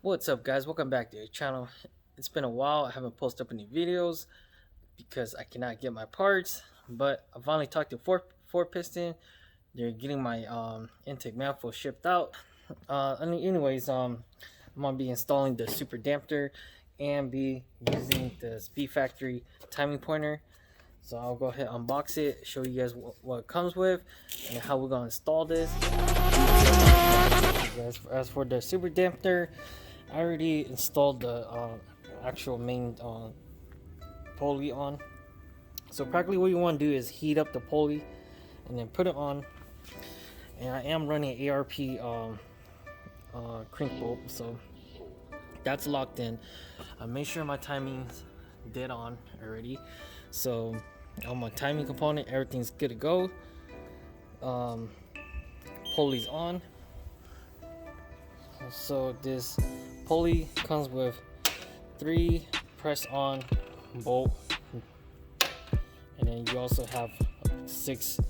What's up, guys? Welcome back to the channel. It's been a while. I haven't posted up any videos because I cannot get my parts, but I finally talked to Ford Piston. They're getting my intake manifold shipped out. I'm gonna be installing the super damper and be using the Speed Factory timing pointer. So I'll go ahead and unbox it, show you guys what it comes with and how we're gonna install this. As for the super damper, I already installed the actual main pulley on. So practically what you want to do is heat up the pulley and then put it on. And I am running ARP crank bolt, so that's locked in. I made sure my timing's dead on already. So on my timing component, everything's good to go. Pulley's on. So this pulley comes with 3 press on bolt, and then you also have 6.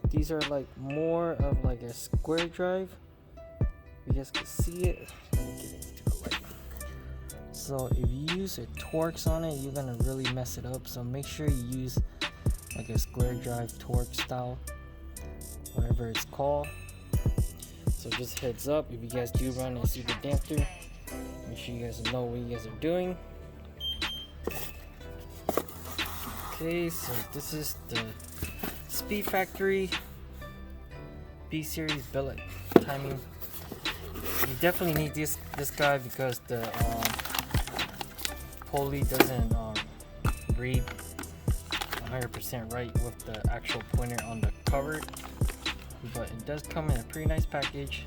These are like more of like a square drive. You guys can see it. Let me get into the light. So if you use a Torx on it, you're gonna really mess it up. So make sure you use like a square drive Torx style, whatever it's called. So just heads up, if you guys do run a super damper, make sure you guys know what you guys are doing. Okay, so this is the Speed Factory B series billet timing. You definitely need this guy because the pulley doesn't read 100% right with the actual pointer on the cover. But it does come in a pretty nice package.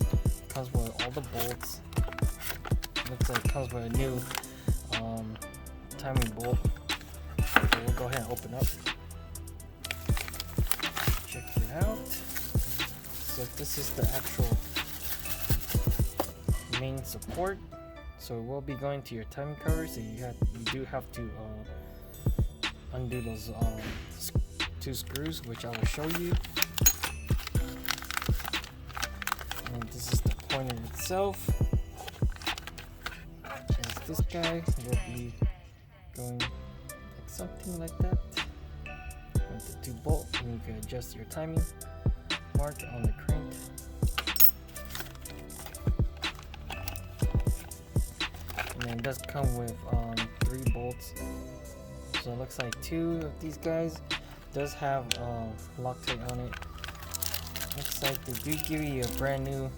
It comes with all the bolts. Looks like it comes with a new timing bolt. So we'll go ahead and open up. Check it out. So this is the actual main support. So it will be going to your timing cover. So you do have to undo those 2 screws, which I will show you. And this is the pointer itself. And this guy will be going like something like that with the 2 bolts, and you can adjust your timing mark on the crank. And then it does come with 3 bolts. So it looks like 2 of these guys does have Loctite on it. Looks like they do give you a brand new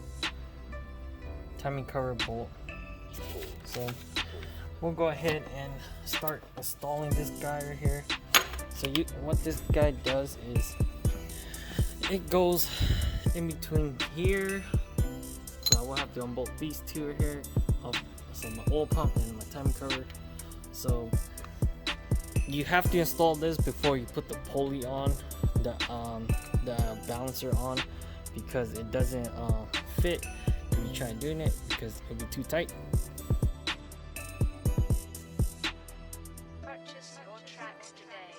timing cover bolt. So we'll go ahead and start installing this guy right here. So what this guy does is it goes in between here. So I will have to unbolt these 2 right here. So my oil pump and my timing cover. So you have to install this before you put the pulley on, the balancer on, because it doesn't fit if you try doing it, because it'll be too tight. Purchase your tracks today.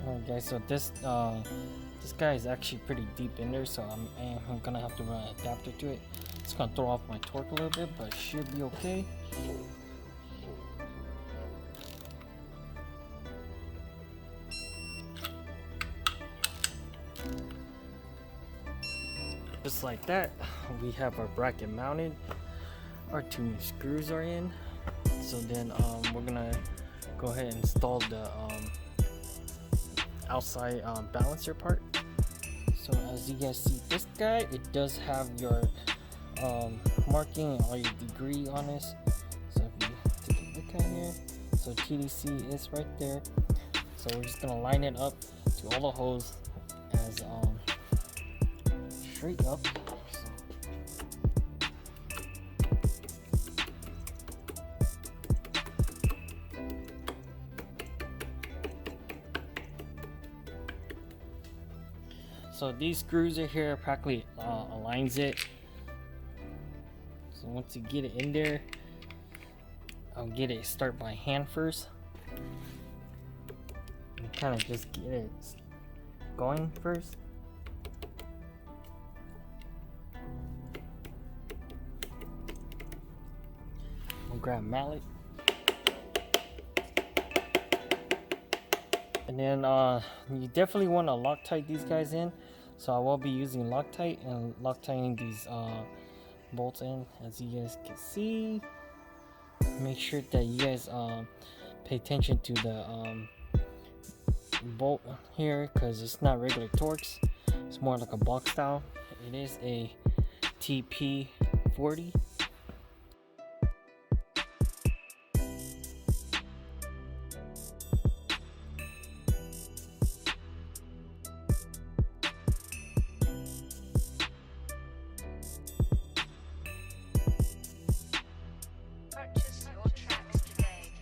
Alright guys, so this guy is actually pretty deep in there, so I'm gonna have to run an adapter to it. It's gonna throw off my torque a little bit, but it should be okay. Just like that, we have our bracket mounted. Our 2 new screws are in. So then we're gonna go ahead and install the outside balancer part. So as you guys see, this guy, it does have your marking or your degree on this. So if you take a look at here, so TDC is right there. So we're just gonna line it up to all the holes as straight up. So these screws are here, practically aligns it. So once you get it in there, I'll get it start by hand first. And kind of just get it going first. We'll grab mallet. And then you definitely want to Loctite these guys in. So I will be using Loctite and Loctiting these bolts in, as you guys can see. Make sure that you guys pay attention to the bolt here, because it's not regular Torx. It's more like a box style. It is a TP40. Purchase your tracks today.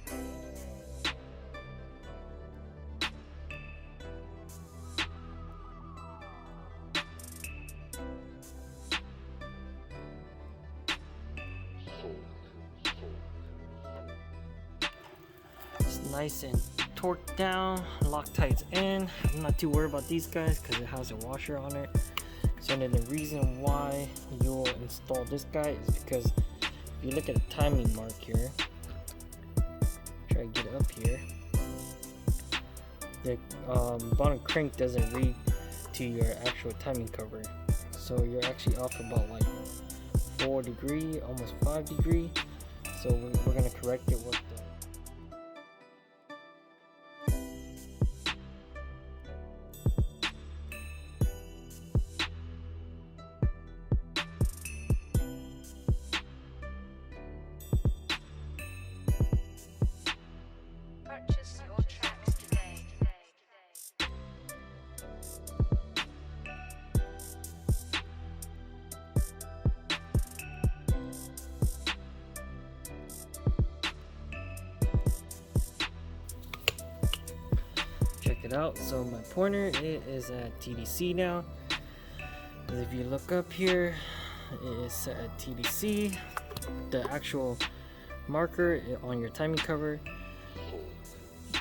It's nice and torqued down, Loctite's in. I'm not too worried about these guys because it has a washer on it. So then the reason why you'll install this guy is because if you look at the timing mark here, try to get it up here, the bottom crank doesn't read to your actual timing cover. So you're actually off about like 4 degree, almost 5 degree. So we're gonna correct it with the Purchase your tracks today. check it out. So my pointer, it is at TDC now. And if you look up here, it is set at TDC. The actual marker on your timing cover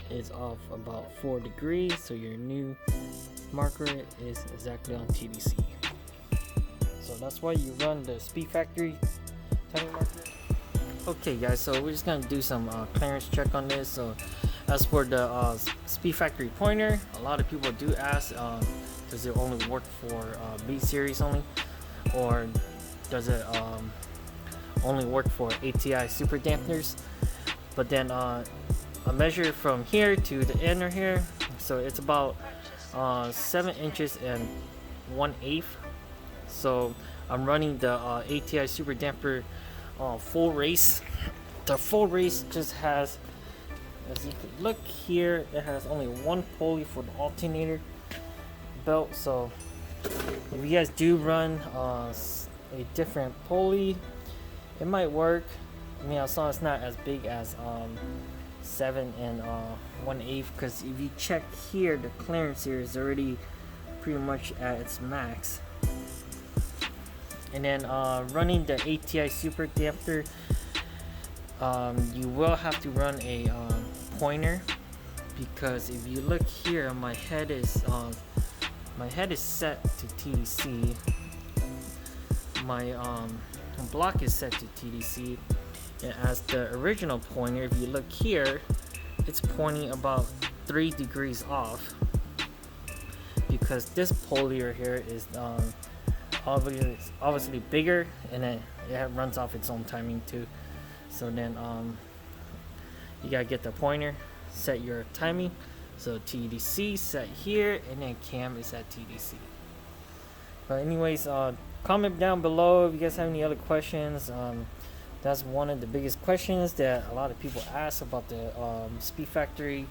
is off about 4 degrees, so your new marker is exactly on TDC. So that's why you run the Speed Factory timing marker. Okay guys, so we're just gonna do some clearance check on this. So as for the Speed Factory pointer, a lot of people do ask, does it only work for B series only, or does it only work for ATI super dampeners? But then I measure from here to the inner here, so it's about 7 inches and 1/8. So I'm running the ATI super damper full race. The full race just has, as you can look here, it has only one pulley for the alternator belt. So if you guys do run a different pulley, it might work. I mean, as long as it's not as big as 7 and 1/8, because if you check here, the clearance here is already pretty much at its max. And then running the ATI super damper, you will have to run a pointer, because if you look here, my head is set to TDC. My block is set to TDC, and as the original pointer, if you look here, it's pointing about 3 degrees off, because this pulley here is obviously bigger, and then it runs off its own timing too. So then you gotta get the pointer, set your timing. So TDC set here, and then cam is at TDC. But anyways, comment down below if you guys have any other questions. That's one of the biggest questions that a lot of people ask about the Speed Factory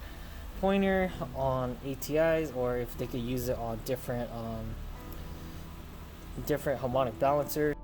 pointer on ATIs, or if they could use it on different harmonic balancers.